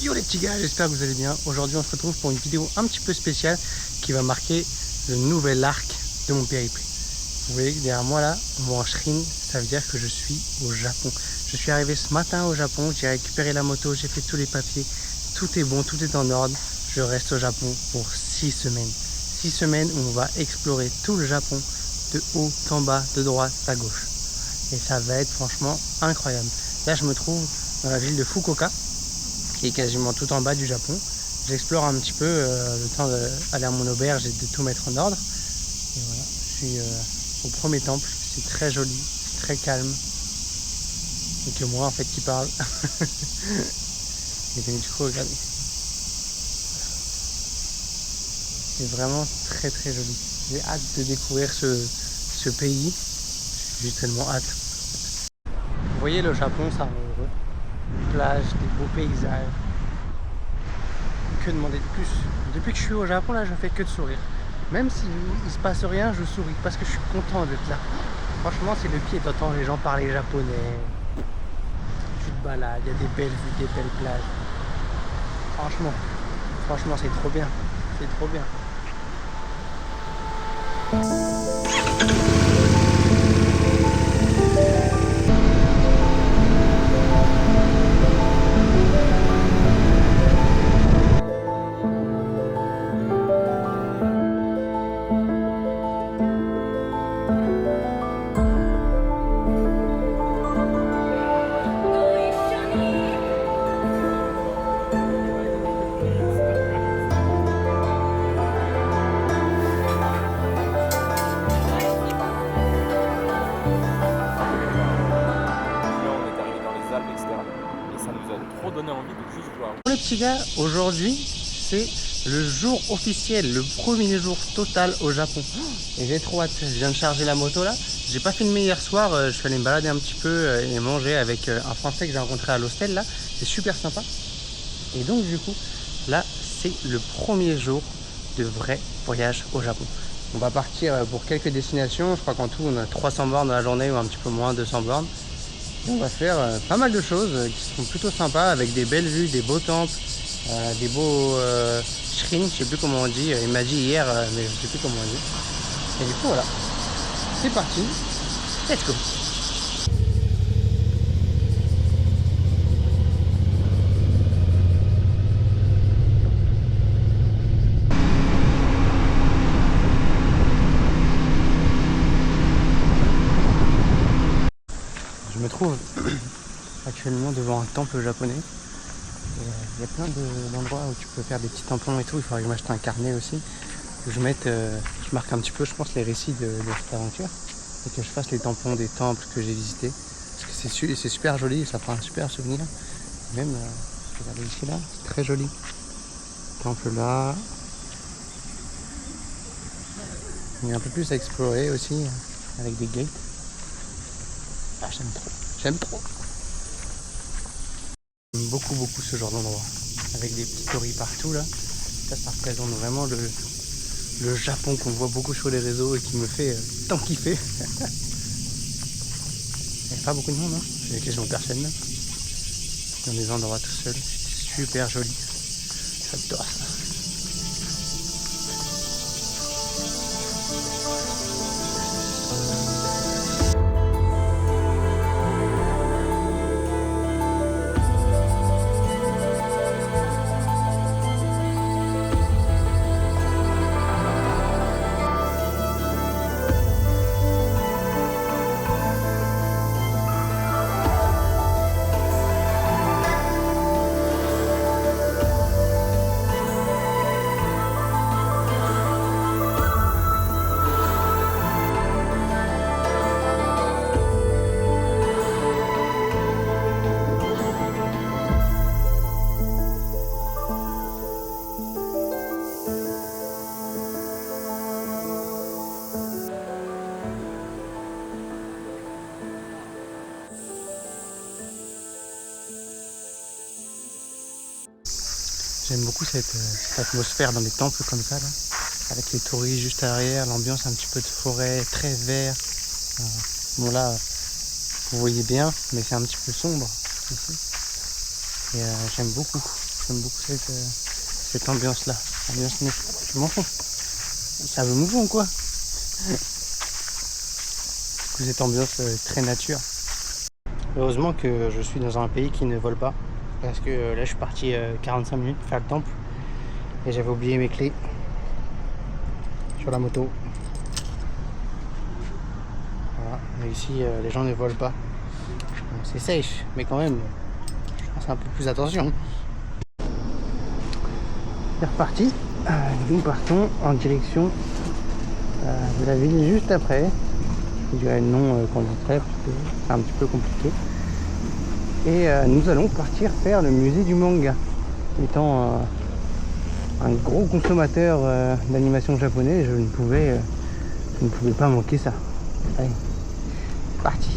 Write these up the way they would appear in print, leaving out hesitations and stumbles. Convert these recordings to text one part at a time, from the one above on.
Yo les petits gars, j'espère que vous allez bien. Aujourd'hui on se retrouve pour une vidéo un petit peu spéciale qui va marquer le nouvel arc de mon périple. Vous voyez que derrière moi là, mon shrine, ça veut dire que je suis au Japon. Je suis arrivé ce matin au Japon, j'ai récupéré la moto, j'ai fait tous les papiers, tout est bon, tout est en ordre. Je reste au Japon pour 6 semaines. 6 semaines où on va explorer tout le Japon, de haut en bas, de droite à gauche. Et ça va être franchement incroyable. Là je me trouve dans la ville de Fukuoka, qui est quasiment tout en bas du Japon. J'explore un petit peu le temps d'aller à mon auberge et de tout mettre en ordre. Et voilà, je suis au premier temple, c'est très joli, c'est très calme. Et que moi en fait qui parle. Et donc du coup regardez. C'est vraiment très très joli. J'ai hâte de découvrir ce pays. J'ai tellement hâte. Vous voyez le Japon, ça rend heureux. Des plages, des beaux paysages. Que demander de plus? Depuis que je suis au Japon là, je fais que de sourire. Même s'il ne se passe rien, je souris parce que je suis content d'être là. Franchement, c'est le pied. T'entends les gens parler japonais. Tu te balades, il y a des belles vues, des belles plages. Franchement, c'est trop bien. C'est trop bien. Donner envie de juste voir. Pour les petits gars, aujourd'hui c'est le jour officiel, le premier jour total au Japon. Et j'ai trop hâte, je viens de charger la moto là. J'ai pas filmé hier soir, je suis allé me balader un petit peu et manger avec un Français que j'ai rencontré à l'hostel là. C'est super sympa. Et donc du coup, là c'est le premier jour de vrai voyage au Japon. On va partir pour quelques destinations, je crois qu'en tout on a 300 bornes dans la journée ou un petit peu moins, 200 bornes. On va faire pas mal de choses qui seront plutôt sympas avec des belles vues, des beaux temples, des beaux shrines, je sais plus comment on dit, il m'a dit hier mais je sais plus comment on dit. Et du coup voilà, c'est parti, let's go. Je me trouve actuellement devant un temple japonais. Il y a plein d'endroits où tu peux faire des petits tampons et tout. Il faudrait que je m'achète un carnet aussi. Que je mette, je marque un petit peu, je pense, les récits de cette aventure. Et que je fasse les tampons des temples que j'ai visités. Parce que c'est super joli, ça fera un super souvenir. Même, regardez ici là, c'est très joli. Temple là. Il y a un peu plus à explorer aussi, avec des gates. Ah, j'aime trop, j'aime trop. J'aime beaucoup ce genre d'endroit, avec des petits torii partout là. Ça représente vraiment le Japon qu'on voit beaucoup sur les réseaux et qui me fait tant kiffer. Il n'y a pas beaucoup de monde, hein. J'ai quasiment personne là. Dans des endroits tout seul, c'est super joli. J'adore ça. J'aime beaucoup cette atmosphère dans les temples comme ça, là, avec les touristes juste derrière, l'ambiance un petit peu de forêt, très vert. Bon là, vous voyez bien, mais c'est un petit peu sombre ici. Et j'aime beaucoup. j'aime beaucoup cette ambiance-là. Ambiance neige. Je m'en fous. Ça veut mouvant ou quoi? Cette ambiance très nature. Heureusement que je suis dans un pays qui ne vole pas. Parce que là je suis parti 45 minutes faire le temple. Et j'avais oublié mes clés sur la moto. Voilà. Et ici les gens ne volent pas. C'est safe, mais quand même, je pense un peu plus attention. C'est reparti. Nous partons en direction de la ville juste après. Je vous dirai le nom quand je serai parce que c'est un petit peu compliqué. Et nous allons partir faire le musée du manga. Étant un gros consommateur d'animation japonais, je ne pouvais pas manquer ça. Allez, parti.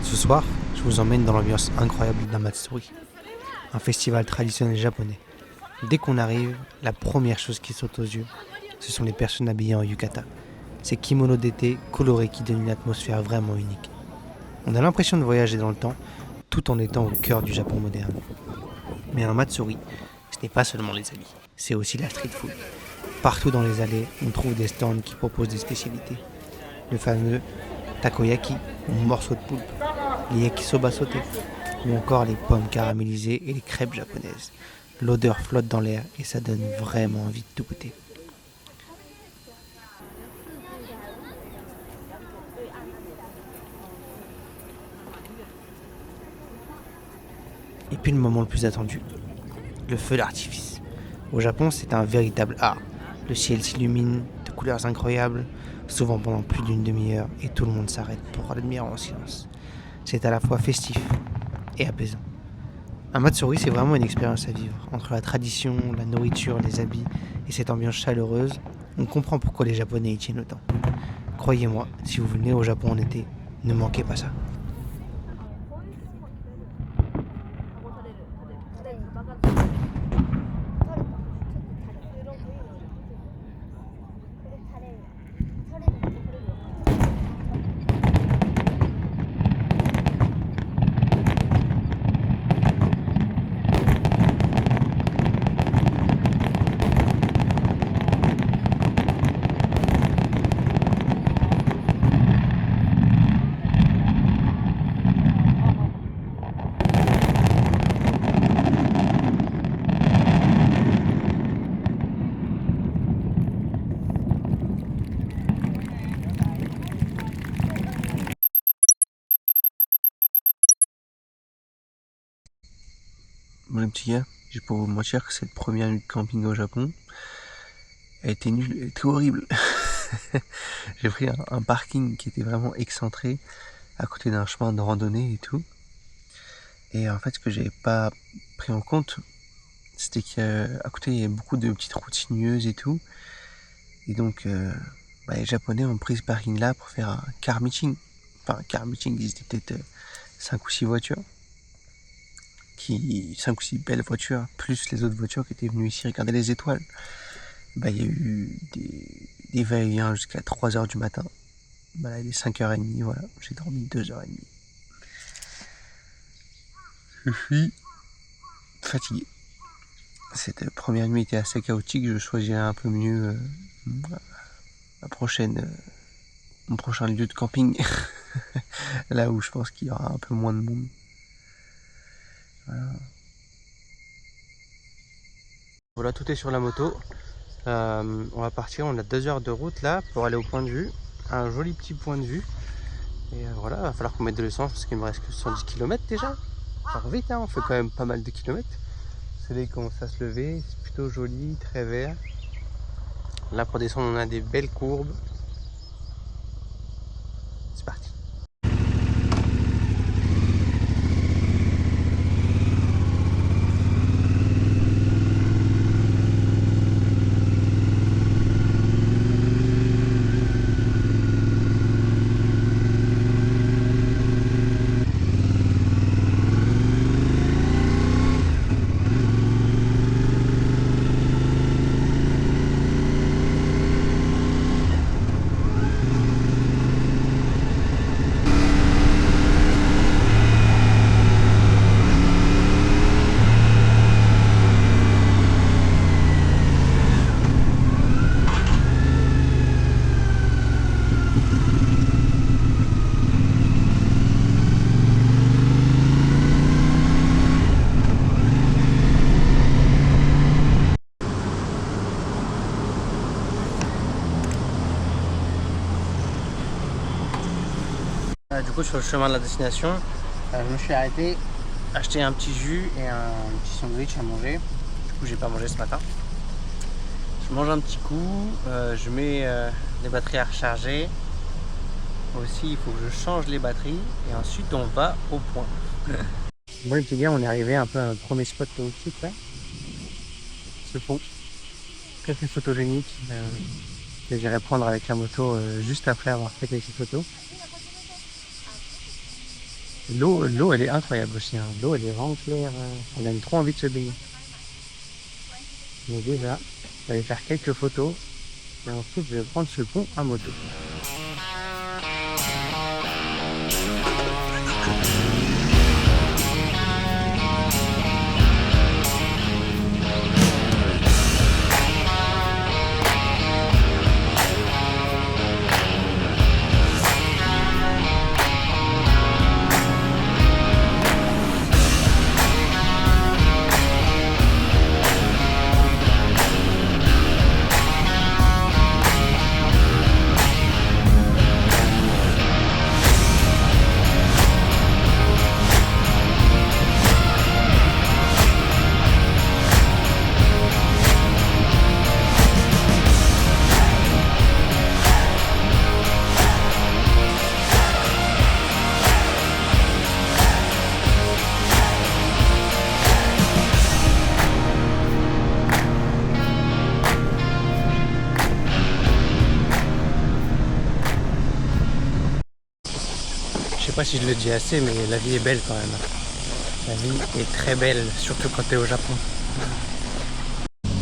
Ce soir, je vous emmène dans l'ambiance incroyable d'un Matsuri, un festival traditionnel japonais. Dès qu'on arrive, la première chose qui saute aux yeux, ce sont les personnes habillées en yukata. Ces kimonos d'été colorés qui donnent une atmosphère vraiment unique. On a l'impression de voyager dans le temps, tout en étant au cœur du Japon moderne. Mais un Matsuri, ce n'est pas seulement les habits, c'est aussi la street food. Partout dans les allées, on trouve des stands qui proposent des spécialités. Le fameux takoyaki, ou morceau de poulpe, les yakisoba sautés, ou encore les pommes caramélisées et les crêpes japonaises. L'odeur flotte dans l'air et ça donne vraiment envie de tout goûter. Et puis le moment le plus attendu, le feu d'artifice. Au Japon, c'est un véritable art. Le ciel s'illumine de couleurs incroyables, souvent pendant plus d'une demi-heure, et tout le monde s'arrête pour l'admirer en silence. C'est à la fois festif et apaisant. Un Matsuri, c'est vraiment une expérience à vivre. Entre la tradition, la nourriture, les habits et cette ambiance chaleureuse, on comprend pourquoi les Japonais y tiennent autant. Croyez-moi, si vous venez au Japon en été, ne manquez pas ça. Bon les petits gars, j'ai pas vous mentir que cette première nuit de camping au Japon a été nulle, elle était horrible. J'ai pris un parking qui était vraiment excentré, à côté d'un chemin de randonnée et tout. Et en fait ce que j'avais pas pris en compte, c'était qu'à côté il y avait beaucoup de petites routes sinueuses et tout. Et donc les Japonais ont pris ce parking là pour faire un car meeting. Enfin un car meeting, ils étaient peut-être 5 ou 6 voitures. 5 ou 6 belles voitures, plus les autres voitures qui étaient venues ici regarder les étoiles. Il y a eu des va-et-vient jusqu'à 3h du matin. Là, il est 5h30, voilà. J'ai dormi 2h30. Je suis fatigué. Cette première nuit était assez chaotique. Je choisirai un peu mieux mon prochain lieu de camping. Là où je pense qu'il y aura un peu moins de monde. Voilà, tout est sur la moto. On va partir, on a 2 heures de route là pour aller au point de vue. Un joli petit point de vue. Et voilà, il va falloir qu'on mette de l'essence parce qu'il me reste que 110 km déjà. Ça va vite, hein, on fait quand même pas mal de kilomètres. Le soleil commence à se lever, c'est plutôt joli, très vert. Là pour descendre on a des belles courbes. C'est parti. coup, sur le chemin de la destination, je me suis arrêté, acheter un petit jus et un petit sandwich à manger. Du coup, j'ai pas mangé ce matin. Je mange un petit coup, je mets les batteries à recharger. Aussi, il faut que je change les batteries et ensuite on va au point. Bon les petits gars, on est arrivé un peu à notre premier spot touristique là. Ce pont, très très photogénique, que j'irai prendre avec la moto juste après avoir fait quelques photos. L'eau elle est incroyable aussi, hein. L'eau elle est vraiment claire, on a trop envie de se baigner. Mais déjà, je vais aller faire quelques photos et ensuite je vais prendre ce pont à moto. Je sais pas si je le dis assez, mais la vie est belle quand même. La vie est très belle, surtout quand tu es au Japon.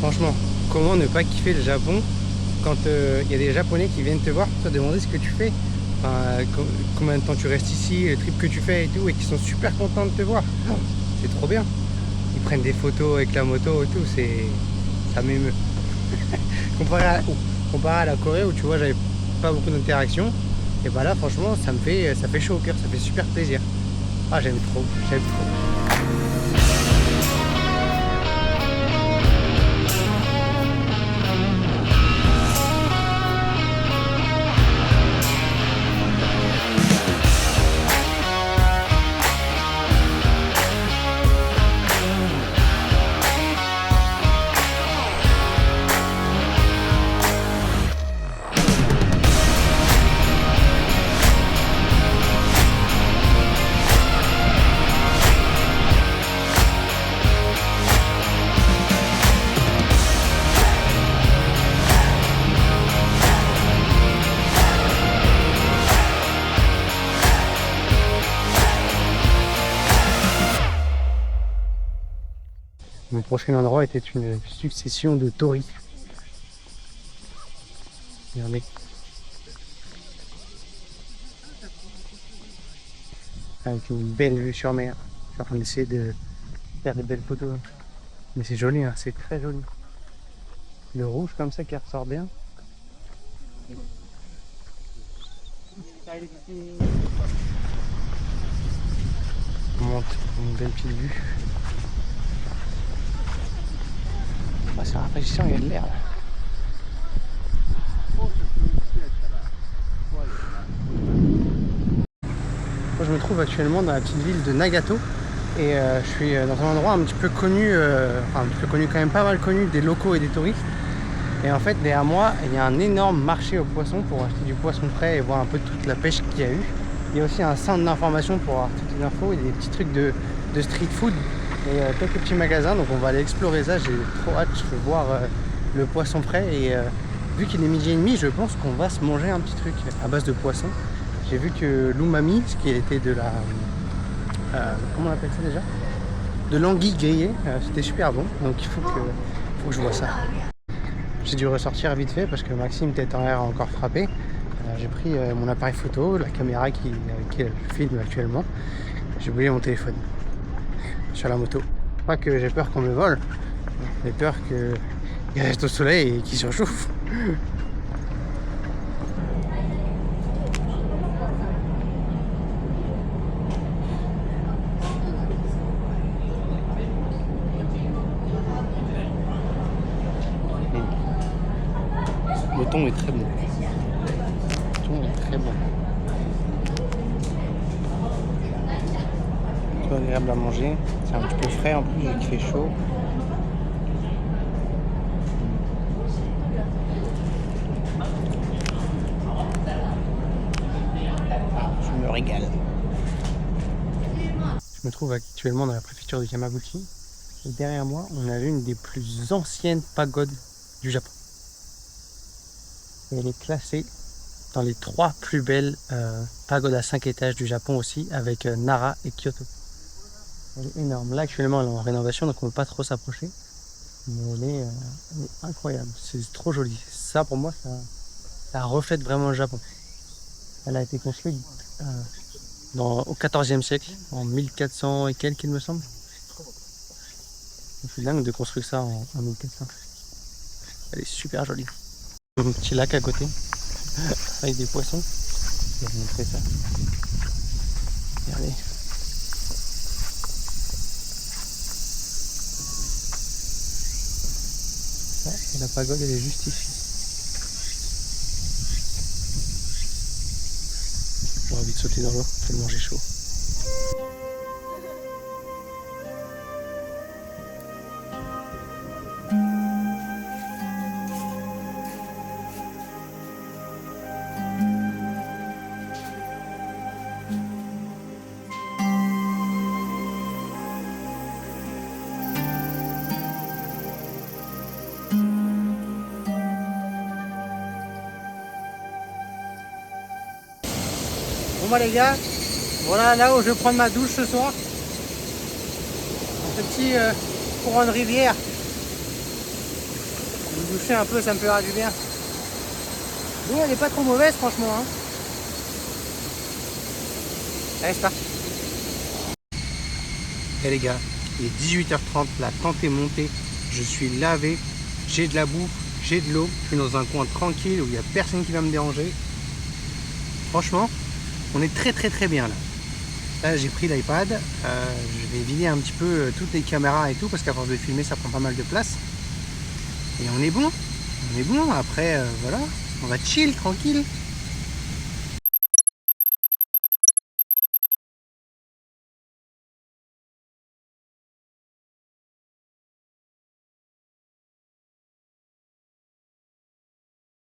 Franchement, comment ne pas kiffer le Japon quand il y a des Japonais qui viennent te voir pour te demander ce que tu fais, enfin, combien de temps tu restes ici, le trip que tu fais et tout, et qui sont super contents de te voir. C'est trop bien. Ils prennent des photos avec la moto et tout, ça m'émeut. comparé à la Corée où tu vois j'avais pas beaucoup d'interactions. Et bah là franchement ça fait chaud au cœur, ça fait super plaisir. Ah j'aime trop, j'aime trop. Mon prochain endroit était une succession de torii. Regardez. Avec une belle vue sur mer. Je suis en train d'essayer de faire des belles photos. Mais c'est joli, hein, c'est très joli. Le rouge comme ça qui ressort bien. On monte une belle petite vue. Ah, c'est rafraîchissant, il y a de l'air là. Moi, je me trouve actuellement dans la petite ville de Nagato et je suis dans un endroit un petit peu connu, enfin un petit peu connu, quand même pas mal connu des locaux et des touristes. Et en fait derrière moi il y a un énorme marché aux poissons pour acheter du poisson frais et voir un peu toute la pêche qu'il y a eu. Il y a aussi un centre d'information pour avoir toutes les infos et des petits trucs de street food et quelques petits magasins, donc on va aller explorer ça. J'ai trop hâte, je veux voir le poisson frais et vu qu'il est 12h30, je pense qu'on va se manger un petit truc à base de poisson. J'ai vu que l'umami, ce qui était de la comment on appelle ça déjà, de l'anguille grillée, c'était super bon, donc il faut que je vois ça. J'ai dû ressortir vite fait parce que Maxime tête en l'air a encore frappé. J'ai pris mon appareil photo, la caméra avec qui je filme actuellement. J'ai oublié mon téléphone sur la moto. Pas que j'ai peur qu'on me vole, j'ai peur qu'il reste au soleil et qu'il se réchauffe. Le thon est très bon. Le thon est très bon. agréable à manger. C'est un petit peu frais en plus, vu qu'il fait chaud. Je me régale. Je me trouve actuellement dans la préfecture de Yamaguchi. Et derrière moi, on a l'une des plus anciennes pagodes du Japon. Et elle est classée dans les 3 plus belles pagodes à 5 étages du Japon aussi, avec Nara et Kyoto. Elle est énorme. Là, actuellement, elle est en rénovation, donc on ne peut pas trop s'approcher. Mais elle est incroyable. C'est trop joli. Ça, pour moi, ça reflète vraiment le Japon. Elle a été construite au XIVe siècle, en 1400 et quelques, il me semble. C'est dingue de construire ça en 1400. Elle est super jolie. Un petit lac à côté, avec des poissons. Je vais vous montrer ça. Regardez. Ça, et la pagode, elle est juste ici. J'ai envie de sauter dans l'eau, tellement j'ai chaud. Bon bah les gars, voilà là où je vais prendre ma douche ce soir. Un petit courant de rivière. Me doucher un peu, ça me fera du bien. L'eau elle est pas trop mauvaise franchement. Hein. Allez, c'est parti. Et les gars, il est 18h30, la tente est montée, je suis lavé, j'ai de la bouffe, j'ai de l'eau, je suis dans un coin tranquille où il n'y a personne qui va me déranger. Franchement, on est très bien là. Là j'ai pris l'iPad, je vais vider un petit peu toutes les caméras et tout parce qu'à force de filmer ça prend pas mal de place. Et on est bon, après voilà, on va chill tranquille.